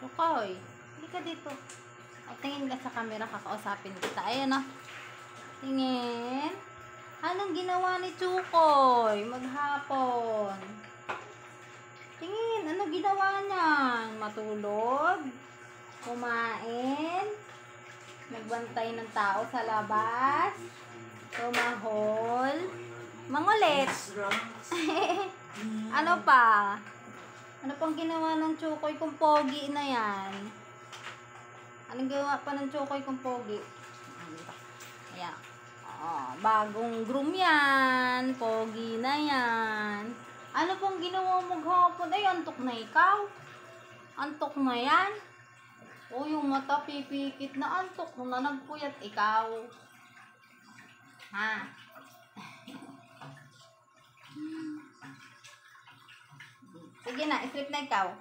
Chukoy, hindi ka dito. O, tingin ka sa camera, kakausapin kita. Ayan o. Tingin. Anong ginawa ni Chukoy maghapon? Tingin, ano ginawa niyan? Matulog? Kumain? Nagbantay ng tao sa labas? Tumahol? Mangulit? Ano pa? Ano pang ginawa ng Chukoy kung pogi na yan? Anong ginawa pa ng Chukoy kung pogi? Ayan. Oh, bagong groom yan. Pogi na yan. Ano pong ginawa mo maghapon? Ay, antok na ikaw. Antok na yan. O, yung mata pipikit na antok na nagpuyat ikaw. Ha? Sige na, sleep na ikaw.